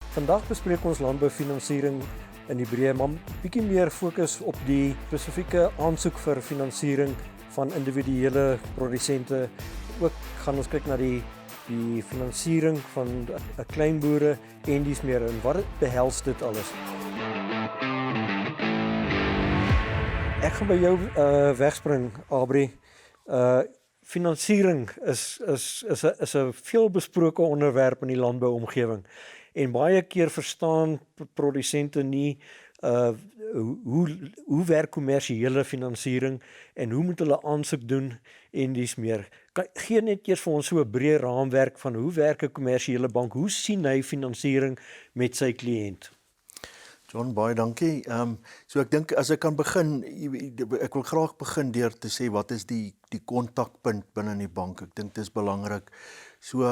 Vandag bespreek ons landboufinansiering in die breë, maar bietjie meer fokus op die spesifieke aansoek vir finansiering van individuele produsente. Ook gaan ons kyk na die finansiering van kleinboere en dies meer, en wat behels dit alles. Ek gaan by jou wegspring, Aubrey. Finansiering is 'n veelbesproke onderwerp in die landbouomgewing. En baie keer verstaan produsente nie hoe werk kommersiële finansiering en hoe moet hulle aansoek doen en dies meer. Gee net eers vir ons so 'n breë raamwerk van hoe werk 'n kommersiële bank, hoe sien hy finansiering met sy kliënt? John, baie dankie. So ek dink as ek kan begin, ek wil graag begin deur te sê wat is die kontakpunt binne in die bank. Ek dink dit is belangrik. So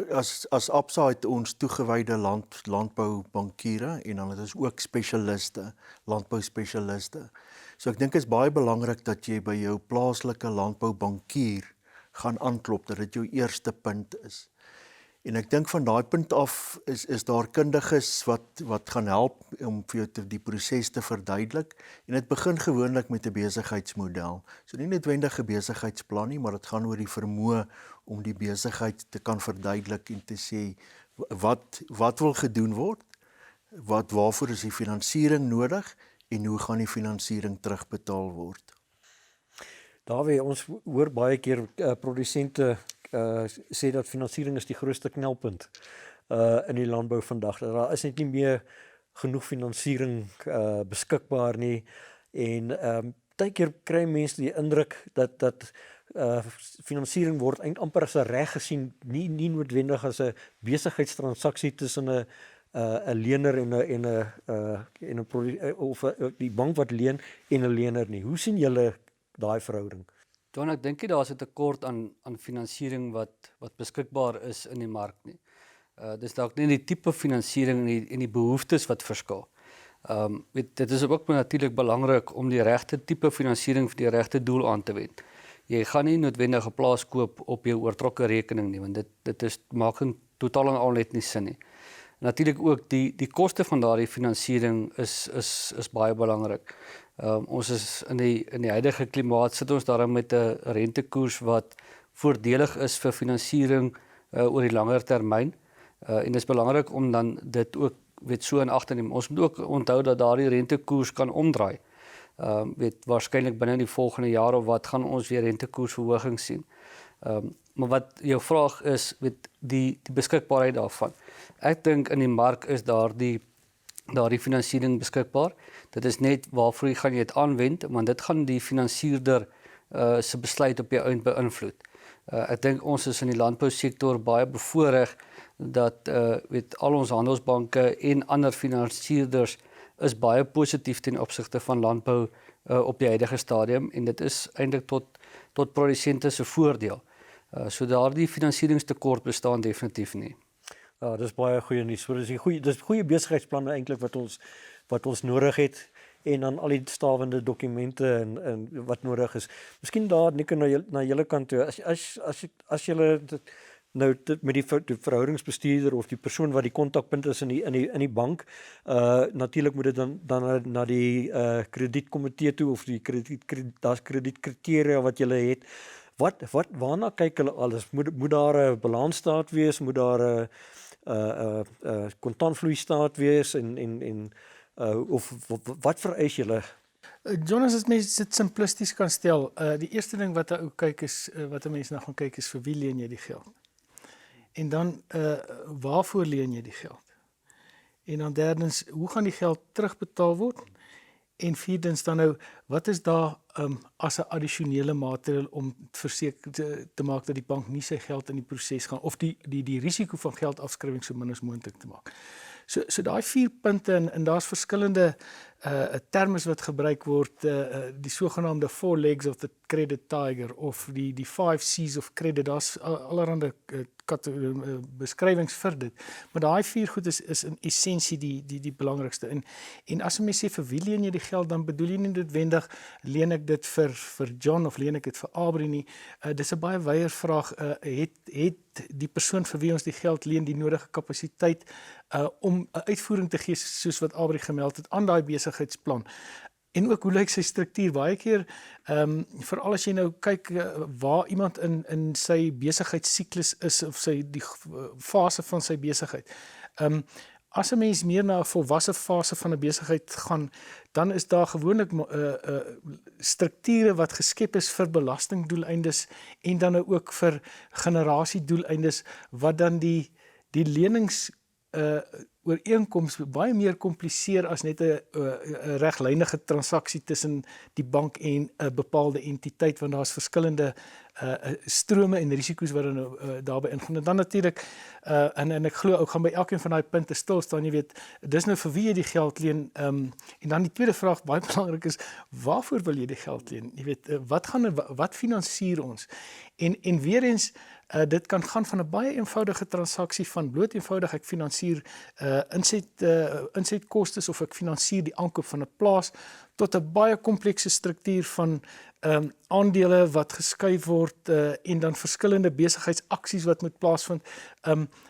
as Absa het ons toegewyde landboubankiere en dan het ons ook spesialiste, landbouspesialiste. So ek dink dit is baie belangrik dat jy by jou plaaslike landboubankier gaan aanklop, dat dit jou eerste punt is. En ek dink van daai punt af is daar kundiges wat gaan help om vir jou die proses te verduidelik. En dit begin gewoonlik met 'n besigheidsmodel. So nie noodwendig 'n besigheidsplan nie, maar dit gaan oor die vermoë om die besigheid te kan verduidelik en te sê wat wil gedoen word, waarvoor is die finansiering nodig en hoe gaan die finansiering terugbetaal word. Dawie, ons hoor baie keer produsente sê dat finansiering is die grootste knelpunt in die landbou vandag. Daar is net nie meer genoeg finansiering beskikbaar nie en baie keer kry mense die indruk dat finansiering word amper as 'n reg gesien, nie noodwendig as 'n besigheidstransaksie tussen 'n lener en 'n of die bank wat leen en 'n lener nie. Hoe sien julle daai verhouding? John, ek dink nie daar is 'n tekort aan finansiering wat beskikbaar is in die mark nie. Dis dalk nie die tipe finansiering en die behoeftes wat verskil. Dit is ook natuurlik belangrik om die regte tipe finansiering vir die regte doel aan te wend. Jy gaan nie noodwendig 'n plaas koop op jou oortrokke rekening nie, want dit maak totaal en al net nie sin nie. Natuurlik ook die koste van daardie finansiering is baie belangrik. Ons is in die huidige klimaat sit ons daarin met 'n rentekoers wat voordelig is vir finansiering oor die langer termyn. En dit is belangrik om dan dit ook so in ag te neem. Ons moet ook onthou dat daardie rentekoers kan omdraai. Waarskynlik binne die volgende jaar of wat gaan ons weer rentekoersverhoging sien. Maar wat jou vraag is, die beskikbaarheid daarvan. Ek dink in die mark is daardie finansiering beskikbaar. Dit is net waarvoor gaan jy dit aanwend, want dit gaan die finansierder se besluit op die einde beïnvloed. Ek dink ons is in die landbousektor baie bevoordeel dat al ons handelsbanke en ander finansierder is baie positief ten opsigte van landbou op die huidige stadium en dit is eintlik tot produsente se voordeel. So daardie finansieringstekort bestaan definitief nie. Ja, dis baie goeie nuus. So dis goeie besigheidsplanne eintlik wat ons nodig het en dan al die stawende dokumente en wat nodig is. Miskien daar net na julle kant toe. As julle nou met die verhoudingsbestuurder of die persoon wat die kontakpunt is in die bank, natuurlik moet dit dan na die kredietkomitee toe of daar's kredietkriteria wat julle het. Waarna kyk hulle alles? Moet daar 'n balansstaat wees? Moet daar 'n kontantvloeistaat wees of wat vereis julle? Jonas, as mens dit simplisties kan stel, die eerste ding wat 'n ou kyk is, wat 'n mens nou gaan kyk is vir wie leen jy die geld? En dan waarvoor leen jy die geld? En dan derdens, hoe gaan die geld terugbetaal word? En vierdens dan nou, wat is daar as 'n addisionele maatreël om verseker te maak dat die bank nie sy geld in die proses gaan of die risiko van geldafskrywing so min as moontlik te maak. So daai 4 punte en daar's verskillende terme wat gebruik word, die sogenaamde 4 legs of the credit tiger of die 5 C's of credit. Daar's allerhande beskrywings vir dit. Maar daai 4 goed is in essensie die belangrikste. En as 'n mens sê vir wie leen jy die geld, dan bedoel jy nie noodwendig leen ek dit vir John of leen ek dit vir Abri nie. Dis 'n baie wyeer vraag. Het die persoon vir wie ons die geld leen die nodige kapasiteit om 'n uitvoering te gee soos wat Abri gemeld het aan daai besigheidsplan. En ook hoe lyk sy struktuur? Baie keer, veral as jy nou kyk waar iemand in sy besigheidssiklus is of die fase van sy besigheid. As 'n mens meer na 'n volwasse fase van 'n besigheid gaan, dan is daar gewoonlik strukture wat geskep is vir belastingdoeleindes en dan nou ook vir generasiedoeleindes wat dan die lenings ooreenkoms baie meer kompliseer as net 'n reglynige transaksie tussen die bank en 'n bepaalde entiteit, want daar's verskillende strome en risiko's wat daarbey ingaan. En dan natuurlik en ek glo ook gaan by elkeen van daai punte stil staan, jy weet, dis nou vir wie jy die geld leen. En dan die tweede vraag baie belangrik is, waarvoor wil jy die geld leen? Jy weet, wat finansier ons? En weer eens, dit kan gaan van 'n baie eenvoudige transaksie van bloot eenvoudig ek finansier insetkostes of ek finansier die aankoop van 'n plaas tot 'n baie komplekse struktuur van aandele wat geskuif word en dan verskillende besigheidsaksies wat moet plaasvind.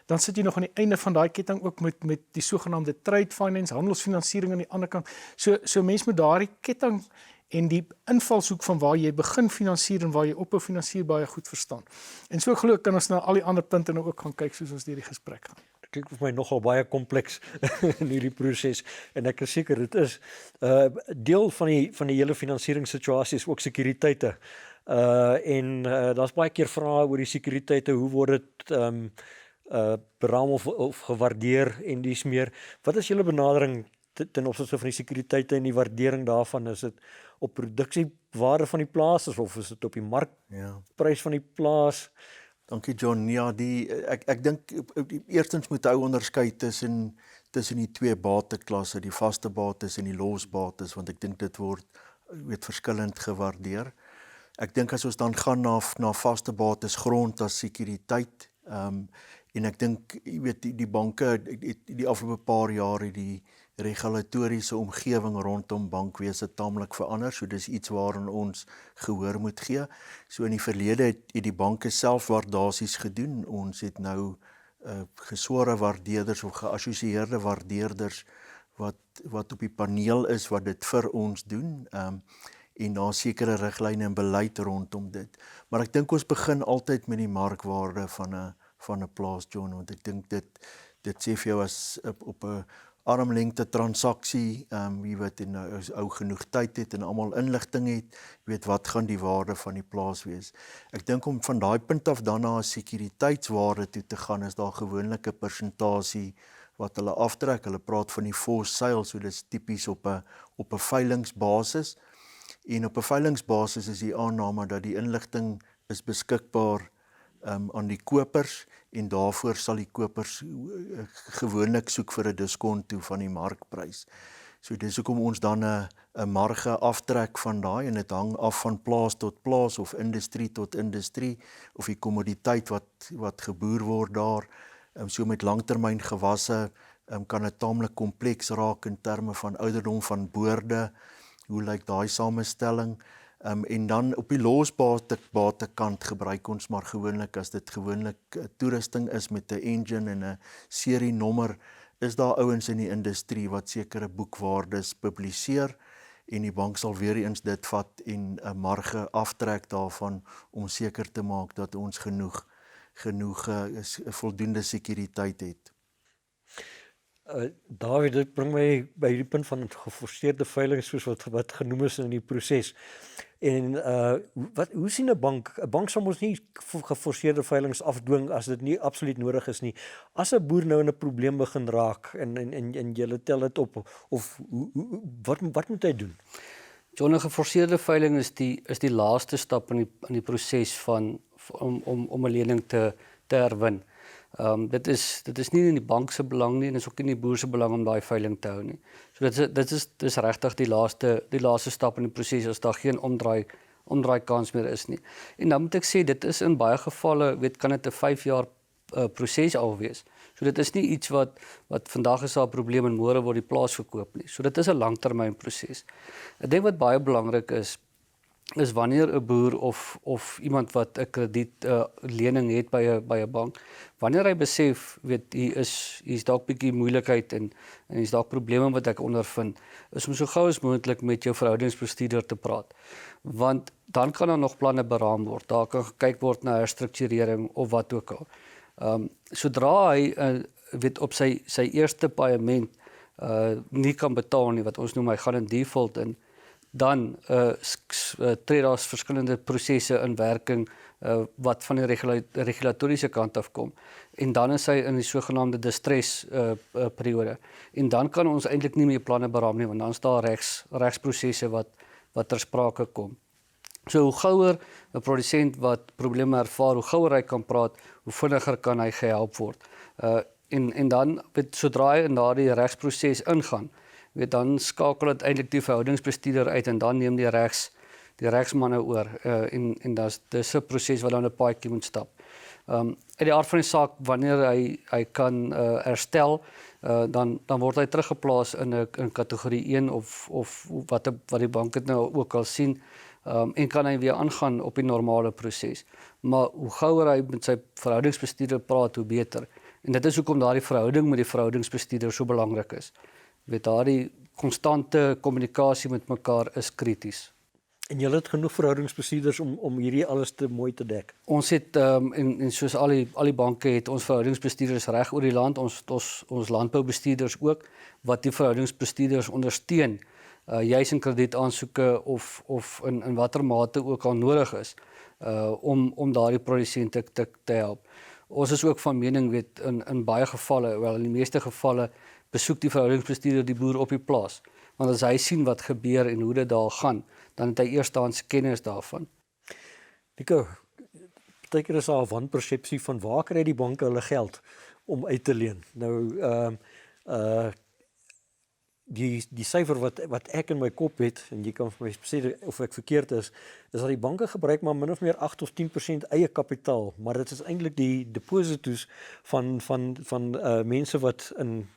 Dan sit jy nog aan die einde van daai ketting ook met die sogenaamde trade finance, handelsfinansiering aan die ander kant. So mens moet daardie ketting en die invalshoek van waar jy begin finansier en waar jy ophou finansier baie goed verstaan. En so glo ek kan ons na al die ander punte nou ook gaan kyk soos ons deur die gesprek gaan. Dit klink vir my nogal baie kompleks in hierdie proses en ek is seker dit is deel van die hele finansieringssituasie is ook sekuriteite. En daar's baie keer vrae oor die sekuriteite, hoe word dit beraam of gewaardeer en dis meer. Wat is julle benadering ten opsigte van die sekuriteite en die waardering daarvan? Is dit op produksiewaarde van die plaas of is dit op die markprys van die plaas? Dankie John. Ja, ek dink eerstens moet ou onderskei tussen die twee bateklasse, die vaste bates en die losbates, want ek dink dit word verskillend gewaardeer. Ek dink as ons dan gaan na vaste bates grond as sekuriteit, en ek dink die banke die afgelope paar jaar het die regulatoriese omgewing rondom bankwese taamlik verander, so dis iets waaraan ons gehoor moet gee. So in die verlede het die banke self waardasies gedoen. Ons het nou geswore waardeerders of geassosieerde waardeerders wat op die paneel is wat dit vir ons doen. En daar sekere riglyne en beleid rondom dit. Maar ek dink ons begin altyd met die markwaarde van 'n plaas, John, want ek dink dit sê vir jou as op 'n armlengte transaksie, jy weet, en as ou genoeg tyd het en almal inligting het, jy weet wat gaan die waarde van die plaas wees. Ek dink om van daai punt af dan na 'n sekuriteitswaarde toe te gaan, is daar gewoonlik 'n persentasie wat hulle aftrek. Hulle praat van die forced sale, so dis tipies op 'n veilingsbasis. En op 'n veilingsbasis is die aanname dat die inligting is beskikbaar aan die kopers en daarvoor sal die kopers gewoonlik soek vir 'n diskonto van die markprys. So dis hoekom ons dan 'n marge aftrek van daai en dit hang af van plaas tot plaas of industrie tot industrie of die kommoditeit wat geboer word daar. So met langtermyn gewasse kan dit taamlik kompleks raak in terme van ouderdom van boorde. Hoe lyk daai samestelling? En dan op die losbatekant gebruik ons maar gewoonlik, as dit gewoonlik toerusting is met 'n engine en 'n serienommer, is daar ouens in die industrie wat sekere boekwaardes publiseer en die bank sal weer eens dit vat en 'n marge aftrek daarvan om seker te maak dat ons genoeg voldoende sekuriteit het. David, dit bring my by die punt van geforseerde veiling soos wat genoem is in die proses. En hoe sien 'n bank? 'n Bank sal mos nie geforseerde veilings afdwing as dit nie absoluut nodig is nie. As 'n boer nou in 'n probleem begin raak en jy tel dit op, of wat moet hy doen? John, 'n geforseerde veiling is die laaste stap in die proses om 'n lening te herwin. Dit is nie in die bank se belang nie en is ook nie in die boer se belang om daai veiling te hou nie. So dit is regtig die laaste stap in die proses as daar geen omdraai kans meer is nie. En dan moet ek sê dit is in baie gevalle, kan dit 'n 5 jaar proses al wees. So dit is nie iets wat vandag is daar 'n probleem en môre word die plaas verkoop nie. So dit is 'n langtermynproses. Ek dink wat baie belangrik is wanneer 'n boer of iemand wat 'n krediet lening het by 'n bank, wanneer hy besef, hier's dalk bietjie moeilikheid en hier's dalk probleme wat ek ondervind, is om so gou as moontlik met jou verhoudingsbestuurder te praat. Want dan kan daar nog planne beraam word. Daar kan gekyk word na herstrukturering of wat ook al. Sodra hy op sy eerste paaiement nie kan betaal nie, wat ons noem hy gaan in default in, dan tree daar verskillende prosesse in werking wat van die regulatoriese kant af kom. En dan is hy in die sogenaamde distress periode. En dan kan ons eintlik nie meer planne beraam nie, want dan is daar regsprosesse wat ter sprake kom. So hoe gouer 'n produsent wat probleme ervaar, hoe gouer hy kan praat, hoe vinniger kan hy gehelp word. En dan sodra hy in daardie regsproses ingaan, dan skakel dit eintlik die verhoudingsbestuurder uit en dan neem die regsmanne oor en dis 'n proses wat dan 'n paadjie moet stap. Uit die aard van die saak, wanneer hy kan herstel, dan word hy teruggeplaas in kategorie 1 of wat die bank dit nou ook al sien, en kan hy weer aangaan op die normale proses. Maar hoe gouer hy met sy verhoudingsbestuurder praat, hoe beter. En dit is hoekom daardie verhouding met die verhoudingsbestuurder so belangrik is. Daardie konstante kommunikasie met mekaar is krities. En julle het genoeg verhoudingsbestuurders om hierdie alles mooi te dek. Ons het en soos al die banke het ons verhoudingsbestuurders reg oor die land, ons landboubestuurders ook, wat die verhoudingsbestuurders ondersteun, juis in kredietaansoeke of in watter mate ook al nodig is, om daardie produsente te help. Ons is ook van mening, in baie gevalle, wel in die meeste gevalle, besoek die verhoudingsbestuurder die boer op die plaas. Want as hy sien wat gebeur en hoe dit daar gaan, dan het hy eerstehands kennis daarvan. Nico, partykeer is daar 'n wanpersepsie van waar kry die banke hulle geld om uit te leen. Nou, die syfer wat ek in my kop het, en jy kan vir my sê of ek verkeerd is dat die banke gebruik maar min of meer 8 of 10% eie kapitaal, maar dit is eintlik die depositos van mense wat in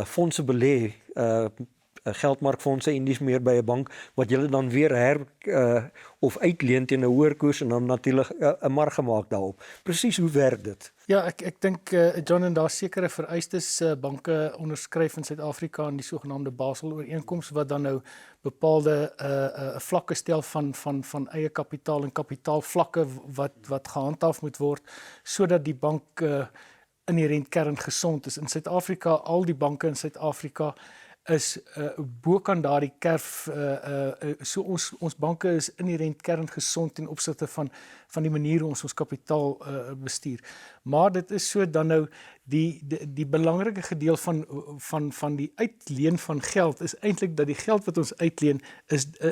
fondse belê, geldmarkfondse en dis meer by 'n bank wat julle dan weer of uitleen teen 'n hoër koers en dan natuurlik 'n marge gemaak daarop. Presies hoe werk dit? Ja, ek dink John, en daar sekere vereistes banke onderskryf in Suid-Afrika in die sogenaamde Basel-ooreenkoms wat dan nou bepaalde vlakke stel van eie kapitaal en kapitaalvlakke wat gehandhaaf moet word sodat die bank inherent kerngesond is. In Suid-Afrika, al die banke in Suid-Afrika is bokant daardie kerf, so ons banke is inherent kerngesond ten opsigte van die manier hoe ons kapitaal bestuur. Maar dit is so dan nou die belangrike gedeel van die uitleen van geld is eintlik dat die geld wat ons uitleen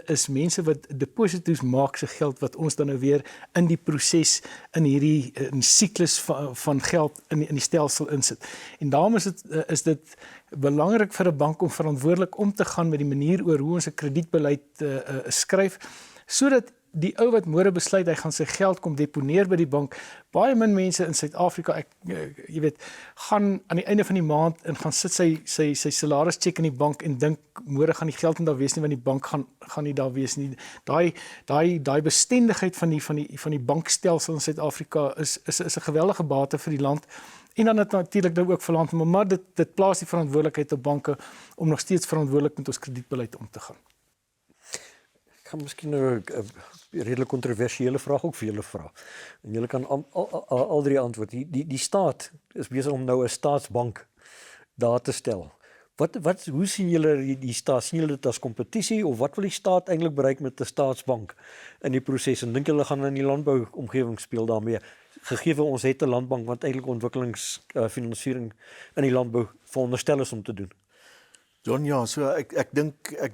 is mense wat depositos maak se geld wat ons dan nou weer in die proses in hierdie siklus van geld in die stelsel insit. En daarom is dit belangrik vir 'n bank om verantwoordelik om te gaan met die manier oor hoe ons 'n kredietbeleid skryf, sodat die ou wat môre besluit hy gaan sy geld kom deponeer by die bank, baie min mense in Suid-Afrika, jy weet, gaan aan die einde van die maand en gaan sit sy salarischeck in die bank en dink môre gaan die geld nie daar wees nie want die bank gaan nie daar wees nie. Daai bestendigheid van die bankstelsel in Suid-Afrika is 'n geweldige bate vir die land. En dan het natuurlik nou ook vir land, maar dit plaas die verantwoordelikheid op banke om nog steeds verantwoordelik met ons kredietbeleid om te gaan. Ek gaan miskien nou 'n redelik kontroversiële vraag ook vir julle vra. En julle kan al drie antwoord. Die staat is besig om nou 'n staatsbank daar te stel. Hoe sien julle die staat? Sien julle dit as kompetisie of wat wil die staat eintlik bereik met 'n staatsbank in die proses? En dink julle gaan in die landbouomgewing speel daarmee? Gegee ons het 'n landbank wat eintlik ontwikkelingsfinansiering in die landbou veronderstel is om te doen. John, ja, so ek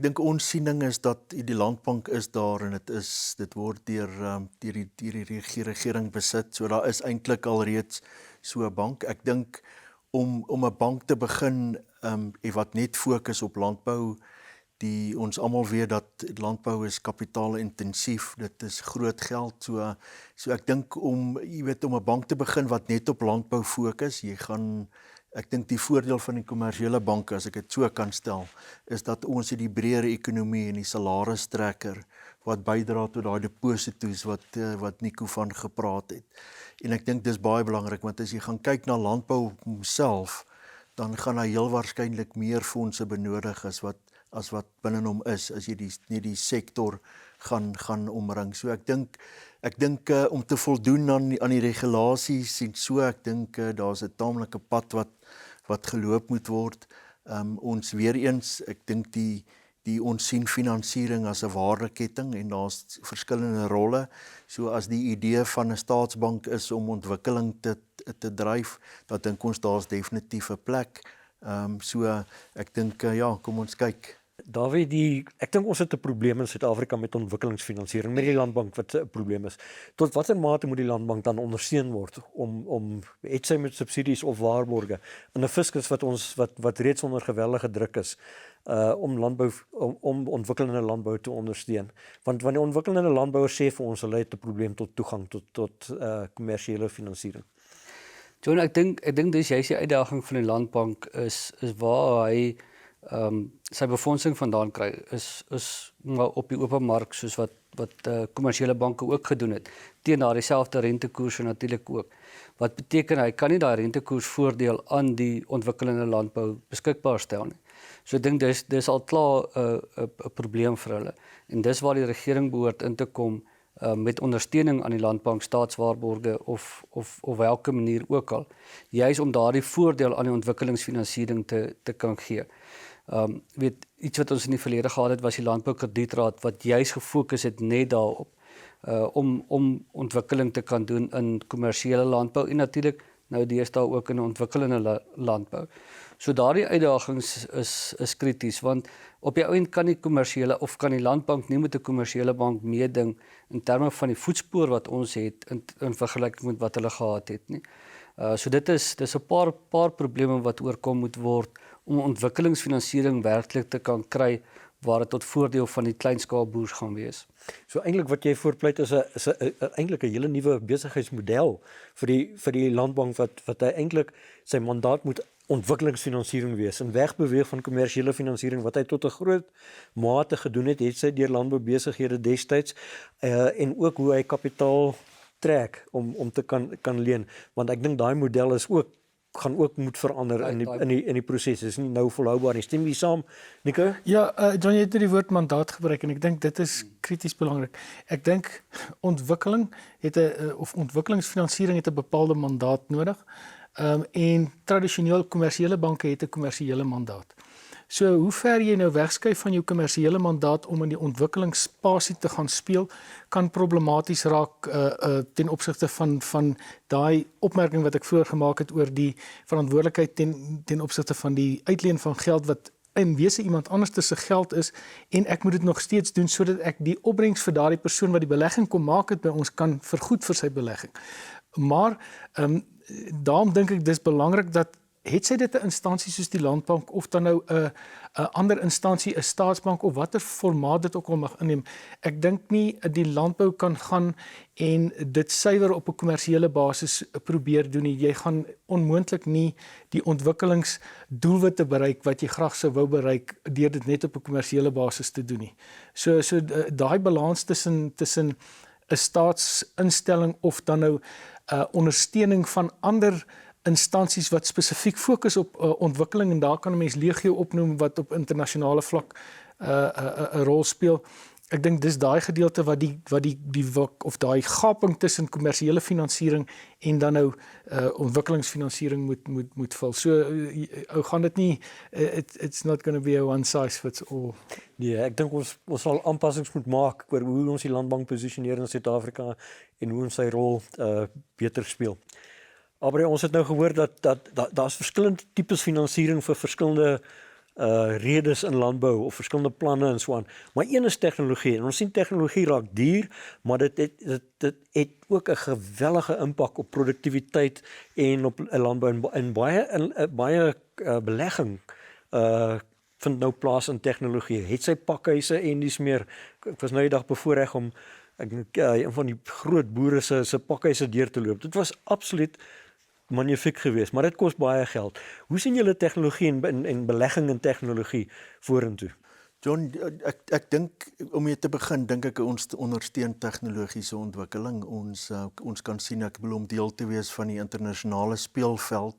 dink ons siening is dat die landbank is daar en dit word deur die regering besit. So daar is eintlik al reeds so 'n bank. Ek dink om 'n bank te begin wat net fokus op landbou, ons almal weet dat landbou is kapitaalintensief, dit is groot geld, so ek dink om 'n bank te begin wat net op landbou fokus, ek dink die voordeel van die kommersiële banke, as ek dit so kan stel, is dat ons het die breër ekonomie en die salaristrekker wat bydra tot daai deposito's wat Nico van gepraat het. En ek dink dis baie belangrik, want as jy gaan kyk na landbou homself, dan gaan hy heel waarskynlik meer fondse benodig as wat binne hom is, as jy nie die sektor gaan omring. So ek dink om te voldoen aan die regulasies en so, ek dink daar's 'n taamlike pad wat geloop moet word. Ons weer eens, ek dink ons sien finansiering as 'n waardeketting en daar's verskillende rolle. So as die idee van 'n staatsbank is om ontwikkeling te dryf, dan dink ons daar's definitief 'n plek. So ek dink kom ons kyk. Dawie, ek dink ons het 'n probleem in Suid-Afrika met ontwikkelingsfinansiering, met die landbank wat 'n probleem is. Tot watter mate moet die landbank dan ondersteun word om het sy met subsidies of waarborge in 'n fiskus wat reeds onder geweldige druk is om ontwikkelende landbou te ondersteun. Want die ontwikkelende landbouers sê vir ons hulle het 'n probleem tot toegang tot kommersiële finansiering. John, ek dink dis juist die uitdaging van die landbank is waar hy sy befondsing vandaan kry is maar op die open mark soos wat kommersiële banke ook gedoen het, teen daardie selfde rentekoerse natuurlik ook. Wat beteken hy kan nie daai rentekoers voordeel aan die ontwikkelende landbou beskikbaar stel nie. So ek dink dis al klaar 'n probleem vir hulle. En dis waar die regering behoort in te kom met ondersteuning aan die landbank, staatswaarborge of welke manier ook al, juis om daardie voordeel aan die ontwikkelingsfinansiering te kan gee. Iets wat ons in die verlede gehad het, was die landboukredietraad wat juis gefokus het net daarop om ontwikkeling te kan doen in kommersiële landbou en natuurlik nou deesdae ook in ontwikkelende landbou. So daardie uitdagings is krities, want op die ouend kan die kommersiële of kan die landbank nie met 'n kommersiële bank meeding in terme van die voetspoor wat ons het in vergelyking met wat hulle gehad het nie. So dis 'n paar probleme wat oorkom moet word om ontwikkelingsfinansiering werklik te kan kry waar dit tot voordeel van die kleinskaalboers gaan wees. So eintlik wat jy voorpleit is eintlik 'n hele nuwe besigheidsmodel vir die landbank wat hy eintlik sy mandaat moet ontwikkelingsfinansiering wees en wegbeweeg van kommersiële finansiering wat hy tot 'n groot mate gedoen het sy deur landboubesighede destyds en ook hoe hy kapitaal trek om te kan leen, want ek dink daai model is gaan ook moet verander in die proses. Dit is nie nou volhoubaar nie. Stem jy saam, Nico? Ja, John, jy het die woord mandaat gebruik en ek dink dit is krities belangrik. Ek dink ontwikkeling of ontwikkelingsfinansiering het 'n bepaalde mandaat nodig. En tradisioneel kommersiële banke het 'n kommersiële mandaat. So hoe ver jy nou wegskuif van jou kommersiële mandaat om in die ontwikkelingspasie te gaan speel, kan problematies raak ten opsigte van daai opmerking wat ek vroeër gemaak het oor die verantwoordelikheid ten opsigte van die uitleen van geld wat in wese iemand anders se geld is en ek moet dit nog steeds doen sodat ek die opbrengs vir daardie persoon wat die belegging kom maak het by ons kan vergoed vir sy belegging. Maar daarom dink ek dis belangrik dat het sy dit 'n instansie soos die landbank of dan nou 'n ander instansie, 'n staatsbank of watter formaat dit ook al mag inneem. Ek dink nie die landbou kan gaan en dit suiwer op 'n kommersiële basis probeer doen nie. Jy gaan onmoontlik nie die ontwikkelingsdoelwitte bereik wat jy graag sou wou bereik deur dit net op 'n kommersiële basis te doen nie. So daai balans tussen 'n staatsinstelling of dan nou ondersteuning van ander instansies wat spesifiek fokus op ontwikkeling en daar kan 'n mens legio opnoem wat op internasionale vlak 'n rol speel. Ek dink dis daai gedeelte wat daai gaping tussen kommersiële finansiering en dan nou ontwikkelingsfinansiering moet vul. So ou gaan dit nie it's not going to be a one size fits all. Nee, ek dink ons sal aanpassings moet maak oor hoe ons die landbank posisioneer in Suid-Afrika en hoe ons sy rol beter speel. Maar ons het nou gehoor dat daar's verskillende tipes finansiering vir verskillende redes in landbou of verskillende planne en so aan. Maar een is tegnologie en ons sien tegnologie raak duur, maar dit het ook 'n gewellige impak op produktiwiteit en op landbou en baie belegging vind nou plaas in tegnologie. Het sy pakhuise en dis meer. Ek was nou die dag bevoorreg om een van die groot boere se pakhuise deur te loop. Dit was absoluut magnifiek geweest, maar dit kos baie geld. Hoe sien julle tegnologie en belegging in tegnologie vorentoe? John, ek dink om mee te begin, dink ek ons ondersteun tegnologiese ontwikkeling. Ons kan sien, ek bedoel om deel te wees van die internasionale speelveld,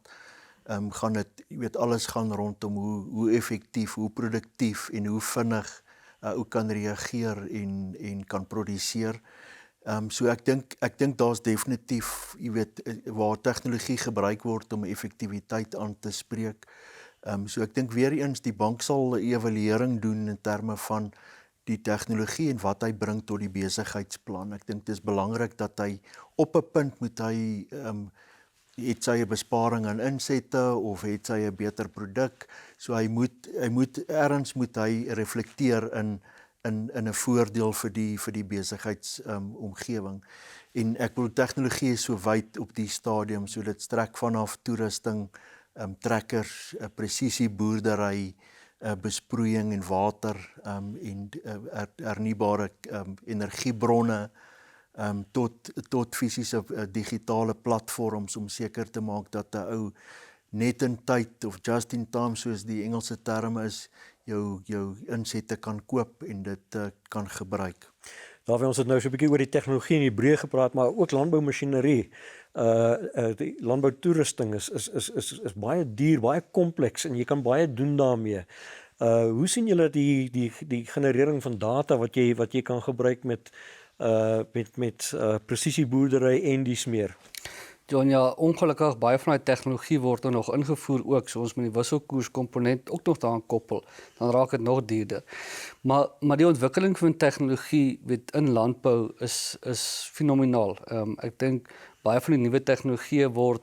gaan dit, jy weet, alles gaan rondom hoe effektief, hoe produktief en hoe vinnig ook kan reageer en kan produseer. So ek dink daar's definitief, jy weet, waar tegnologie gebruik word om effektiwiteit aan te spreek. So ek dink weer eens die bank sal 'n evaluering doen in terme van die tegnologie en wat hy bring tot die besigheidsplan. Ek dink dit is belangrik dat hy op 'n punt moet hy het sy 'n besparing aan insette of het sy 'n beter produk. So hy moet ergens moet hy reflekteer in 'n voordeel vir die besigheidsomgewing. En ek wil tegnologie is so wyd op die stadium, so dit strek vanaf toerusting, trekkers, presisieboerdery, besproeiing en water, en hernubare energiebronne, tot fisiese digitale platforms om seker te maak dat 'n ou net in tyd of just in time, soos die Engelse term is, jou insette kan koop en dit kan gebruik. Daarby ons het nou so 'n bietjie oor die tegnologie en die breë gepraat, maar ook landboumasjinerie. Die landboutoerusting is baie duur, baie kompleks en jy kan baie doen daarmee. Hoe sien julle die generering van data wat jy kan gebruik met presisieboerdery en dies meer? John, ja, ongelukkig baie van die tegnologie word er nog ingevoer ook, so ons moet die wisselkoerskomponent ook nog daaraan koppel, dan raak dit nog duurder. Maar die ontwikkeling van tegnologie in landbou is fenomenaal. Ek dink baie van die nuwe tegnologie word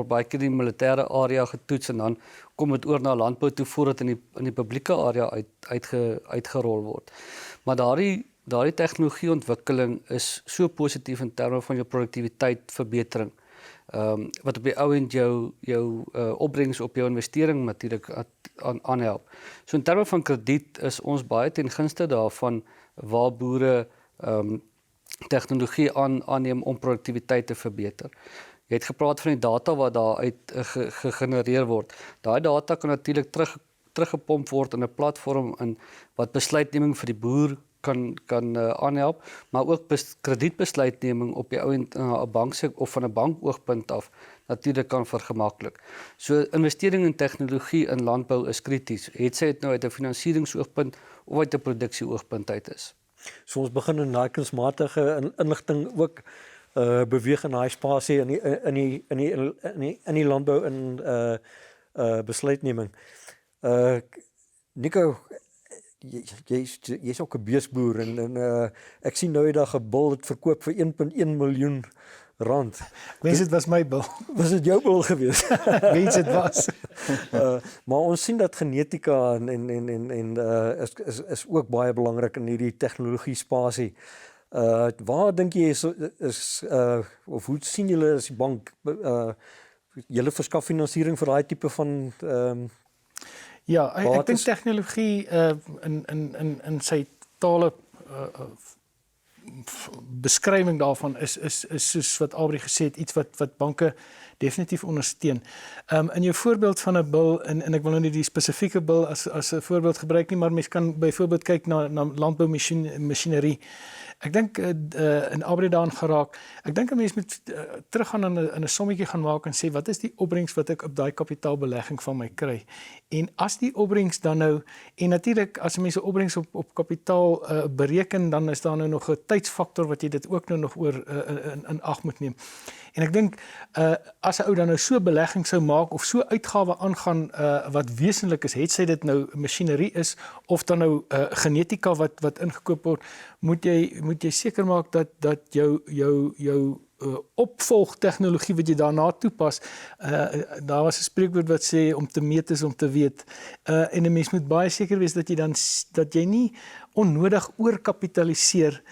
baie keer in die militêre area getoets en dan kom dit oor na landbou toe voordat in die publieke area uitgerol word. Maar daardie tegnologieontwikkeling is so positief in terme van jou produktiwiteit verbetering, wat op die ou end jou opbrengs op jou investering natuurlik aanhelp. So in terme van krediet is ons baie ten gunste daarvan waar boere tegnologie aanneem om produktiwiteit te verbeter. Jy het gepraat van die data wat daaruit gegenereer word. Daai data kan natuurlik teruggepomp word in 'n platform wat besluitneming vir die boer kan aanhelp, maar ook kredietbesluitneming op die ou end na 'n bank of van 'n bankoogpunt af natuurlik kan vergemaklik. So investering in tegnologie in landbou is krities. Het sy dit nou uit 'n finansieringsoogpunt of uit 'n produksieoogpunt uit is. So ons begin in daai kunsmatige inligting ook beweeg in daai spasie in die landbou in besluitneming. Nico, jy's ook 'n beesboer en ek sien nou die dag 'n bul het verkoop vir 1.1 miljoen rand. Wens dit was my bil. Was dit jou bul geweest? Wens dit was. Maar ons sien dat genetika is ook baie belangrik in hierdie tegnologie spasie. Waar dink jy of hoe sien julle as die bank julle verskaf finansiering vir daai tipe van Ja, ek dink tegnologie in sy tale beskrywing daarvan is soos wat Aubrey gesê het, iets wat banke definitief ondersteun. In jou voorbeeld van 'n bil, en ek wil nou nie die spesifieke bil as 'n voorbeeld gebruik nie, maar mens kan byvoorbeeld kyk na landboumasjinerie. Ek dink in Aubrey daaraan geraak. Ek dink 'n mens moet teruggaan in 'n sommetjie gaan maak en sê wat is die opbrengs wat ek op daai kapitaalbelegging van my kry? En as die opbrengs dan nou, en natuurlik as mense opbrengs op kapitaal bereken, dan is daar nou nog 'n tydsfaktor wat jy dit ook nou nog oor in ag moet neem. En ek dink as 'n ou dan nou so belegging sou maak of so uitgawe aangaan wat wesentlik is, het sy dit nou masjinerie is of dan nou genetika wat ingekoop word, moet jy seker maak dat jou opvolgtegnologie wat jy daarna toepas, daar was 'n spreekwoord wat sê om te meet is om te weet, en 'n mens moet baie seker wees dat jy nie onnodig oorkapitaliseer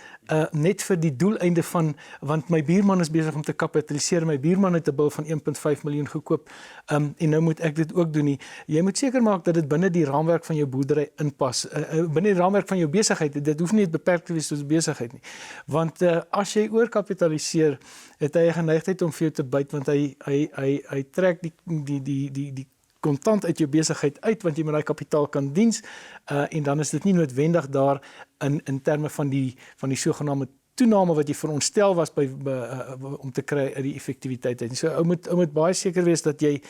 net vir die doeleinde van, want my buurman is besig om te kapitaliseer, my buurman het 'n bil van 1.5 miljoen gekoop, en nou moet ek dit ook doen nie. Jy moet seker maak dat dit binne die raamwerk van jou boerdery inpas, binne die raamwerk van jou besigheid. Dit hoef nie beperk te wees tot besigheid nie. Want as jy oorkapitaliseer, het hy 'n geneigtheid om vir jou te byt, want hy trek die kontant uit jou besigheid uit, want jy met daai kapitaal kan diens, en dan is dit nie noodwendig daar in terme van die sogenaamde toename wat jy veronderstel was om te kry uit die effektiwiteit uit. So ou moet baie seker wees dat jy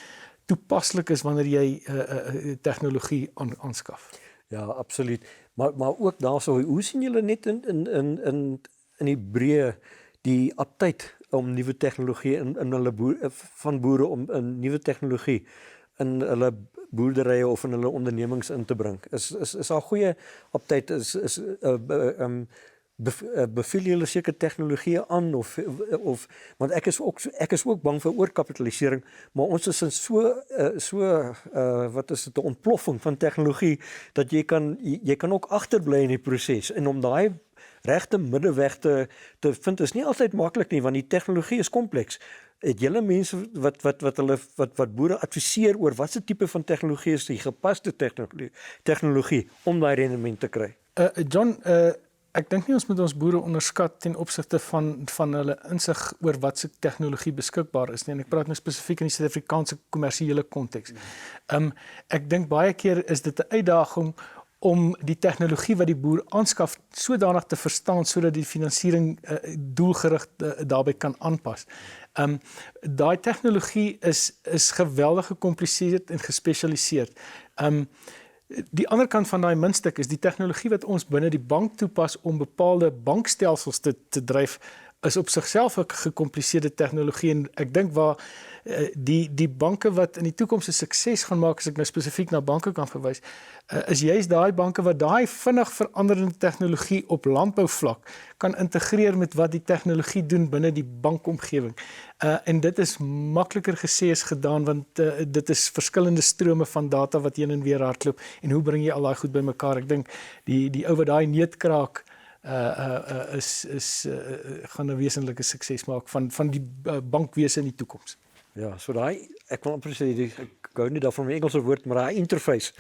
toepaslik is wanneer jy tegnologie aanskaf. Ja, absoluut. Maar ook daarso, hoe sien julle net in die breë die aptyd om nuwe tegnologie in hulle van boere om 'n nuwe tegnologie in hulle boerderye of in hulle ondernemings in te bring? Is daar goeie aptyd, beveel julle seker tegnologie aan of want ek is ook bang vir oorkapitalisering, maar ons is in wat is dit, 'n ontploffing van tegnologie dat jy kan ook agterbly in die proses, en om daai regte middeweg te vind is nie altyd maklik nie, want die tegnologie is kompleks. Het julle mense wat boere adviseer oor watse tipe van tegnologie is die gepaste tegnologie om daai rendement te kry? John, ek dink nie ons moet ons boere onderskat ten opsigte van hulle insig oor watse tegnologie beskikbaar is nie, en ek praat nou spesifiek in die Suid-Afrikaanse kommersiële konteks. Ek dink baie keer is dit 'n uitdaging om die tegnologie wat die boer aanskaf sodanig te verstaan sodat die finansiering doelgerig daarbey kan aanpas. Daai tegnologie is geweldig gekompliseerd en gespesialiseerd. Die ander kant van daai muntstuk is die tegnologie wat ons binne die bank toepas om bepaalde bankstelsels te dryf, is op sigself 'n gekompliseerde tegnologie, en ek dink waar die banke wat in die toekoms 'n sukses gaan maak, as ek nou spesifiek na banke kan verwys, is juist daai banke wat daai vinnig veranderende tegnologie op landbouvlak kan integreer met wat die tegnologie doen binne die bankomgewing. En dit is makliker gesê as gedaan, want dit is verskillende strome van data wat heen en weer hardloop, en hoe bring jy al daai goed bymekaar? Ek dink die ou wat daai neutkraak gaan 'n wesenlike sukses maak van die bankwese in die toekoms. Ja, so daai, ek wil amper sê, ek hou nie daarvan my Engelse woord, maar daai interface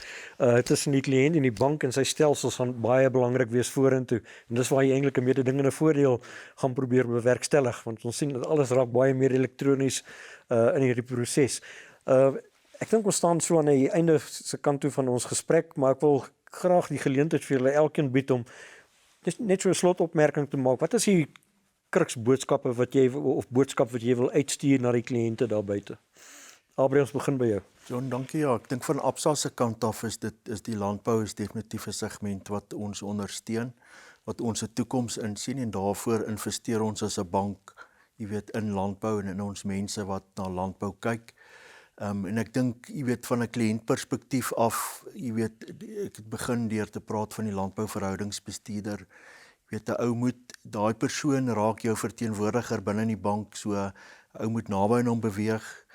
tussen die kliënt en die bank en sy stelsels gaan baie belangrik wees vorentoe. En dis waar jy eintlik 'n mededingende voordeel gaan probeer bewerkstellig, want ons sien dat alles raak baie meer elektronies in hierdie proses. Ek dink ons staan so aan die einde se kant toe van ons gesprek, maar ek wil graag die geleentheid vir julle elkeen bied om net so 'n slotopmerking te maak. Wat is die boodskap wat jy wil uitstuur na die kliënte daar buite? Abraham, ons begin by jou. John, dankie. Ja, ek dink van Absa se kant af is die landbou is definitief 'n segment wat ons ondersteun, wat ons 'n toekoms insien, en daarvoor investeer ons as 'n bank, jy weet, in landbou en in ons mense wat na landbou kyk. En ek dink, jy weet, van 'n kliëntperspektief af, jy weet, ek het begin deur te praat van die landbouverhoudingsbestuurder. Jy weet, 'n ou moet, daai persoon raak jou verteenwoordiger binne in die bank, so 'n ou moet naby aan hom beweeg,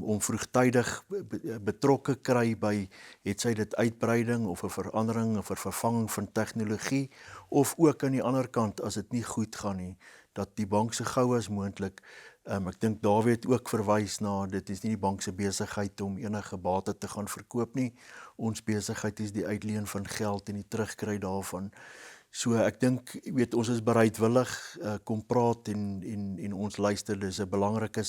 om vroegtydig betrokke kry by, het sy dit uitbreiding of 'n verandering of 'n vervanging van tegnologie, of ook aan die ander kant, as dit nie goed gaan nie, dat die bank so gou as moontlik. Ek dink Dawie het ook verwys na, dit is nie die bank se besigheid om enige bate te gaan verkoop nie. Ons besigheid is die uitleen van geld en die terugkry daarvan. So ek dink, jy weet, ons is bereidwillig, kom praat en ons luister. Dis 'n belangrike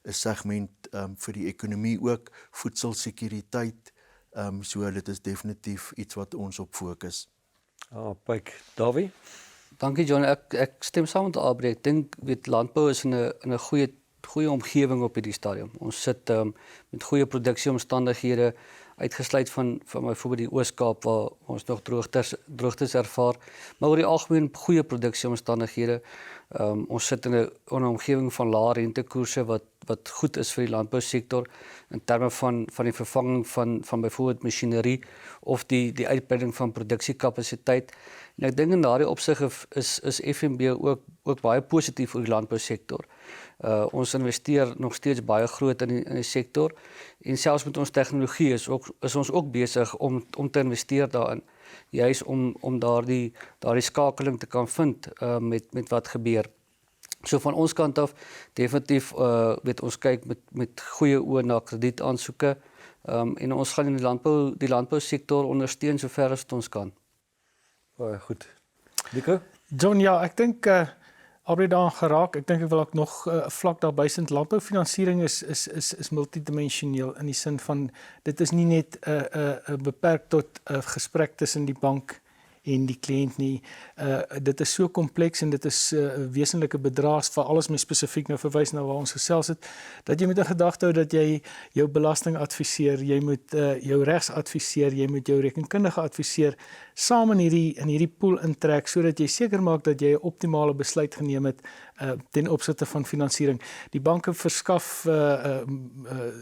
segment vir die ekonomie ook, voedselsekuriteit. So dit is definitief iets wat ons op fokus. Pyk, Dawie? Dankie John, ek stem saam met Abraham. Ek dink landbou is in 'n goeie omgewing op hierdie stadium. Ons sit met goeie produksieomstandighede, uitgesluit van byvoorbeeld die Oos-Kaap waar ons nog droogtes ervaar, maar oor die algemeen goeie produksieomstandighede. Ons sit in 'n omgewing van lae rentekoerse wat goed is vir die landbousektor in terme van die vervanging van byvoorbeeld masjinerie of die uitbreiding van produksiekapasiteit. En ek dink in daardie opsig is FNB ook baie positief oor die landbousektor. Ons investeer nog steeds baie groot in die sektor, en selfs met ons tegnologie is ons ook besig om te investeer daarin. juis om daardie skakeling te kan vind met wat gebeur. So van ons kant af definitief ons kyk met goeie oë na kredietaansoeke en ons gaan in die landbousektor ondersteun sover as wat ons kan. Baie goed. Nico? John, ja, ek dink Albei daaraan geraak. Ek dink ek wil ook nog vlak daarby sit. Landboufinansiering is multidimensioneel in die sin van dit is nie net beperk tot 'n gesprek tussen die bank en die kliënt nie. Dit is so kompleks en dit is wesenlike bedrae vir alles my spesifiek nou verwys na waar ons gesels het, dat jy moet in gedagte hou dat jy jou belastingadviseur, jy moet jou regsadviseur, jy moet jou rekenkundige adviseur saam in hierdie pool intrek sodat jy seker maak dat jy 'n optimale besluit geneem het ten opsigte van finansiering. Die banke verskaf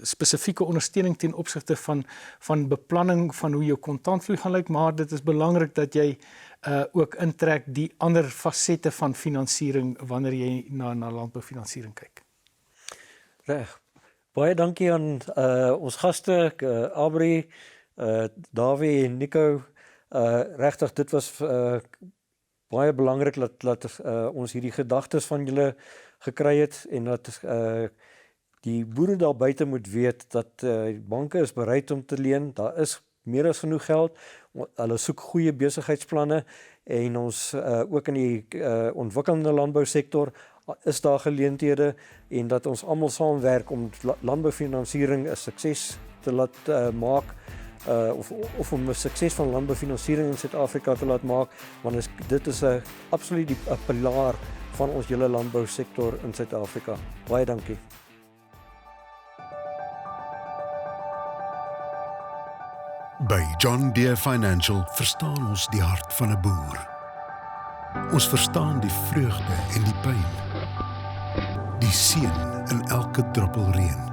spesifieke ondersteuning ten opsigte van beplanning van hoe jou kontantvloei gaan lyk, maar dit is belangrik dat jy ook intrek die ander fasette van finansiering wanneer jy na landboufinansiering kyk. Reg. Baie dankie aan ons gaste, Aubrey, Dawie en Nico. Regtig, dit was baie belangrik dat ons hierdie gedagtes van julle gekry het en dat die boere daar buite moet weet dat banke is bereid om te leen. Daar is meer as genoeg geld. Hulle soek goeie besigheidsplanne en ons ook in die ontwikkelende landbousektor is daar geleenthede en dat ons almal saamwerk om landboufinansiering 'n sukses te laat maak. Of om 'n sukses van landboufinansiering in Suid-Afrika te laat maak, want dit is absoluut 'n pilaar van ons hele landbousektor in Suid-Afrika. Baie dankie. By John Deere Financial verstaan ons die hart van 'n boer. Ons verstaan die vreugde en die pyn. Die seën in elke druppel reën.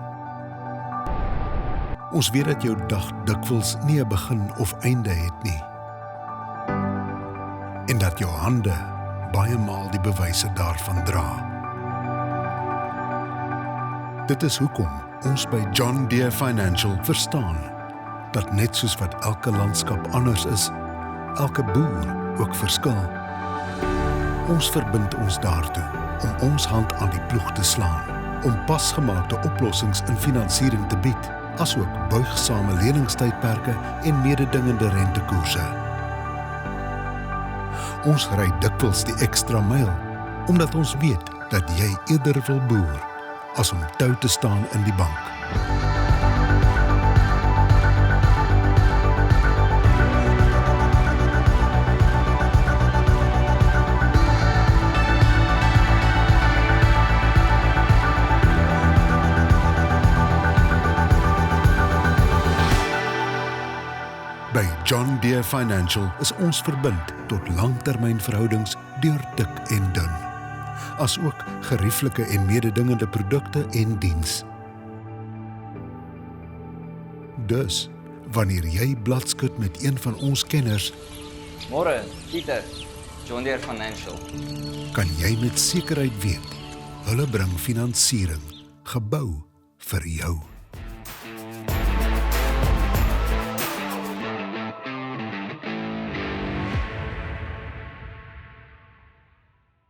Ons weet dat jou dag dikwels nie 'n begin of einde het nie. En dat jou hande baie maal die bewyse daarvan dra. Dit is hoekom ons by John Deere Financial verstaan dat net soos wat elke landskap anders is, elke boer ook verskil. Ons verbind ons daartoe om ons hand aan die ploeg te slaan, om pasgemaakte oplossings in finansiering te bied, asook buigsame leningstydperke en mededingende rentekoerse. Ons ry dikwels die ekstra myl, omdat ons weet dat jy eerder wil boer as om tou te staan in die bank. By John Deere Financial is ons verbind tot langtermynverhoudings deur dik en dun, asook gerieflike en mededingende produkte en diens. Dus, wanneer jy bladskud met een van ons kenners, Môre, Pieter, John Deere Financial. kan jy met sekerheid weet, hulle bring finansiering, gebou vir jou.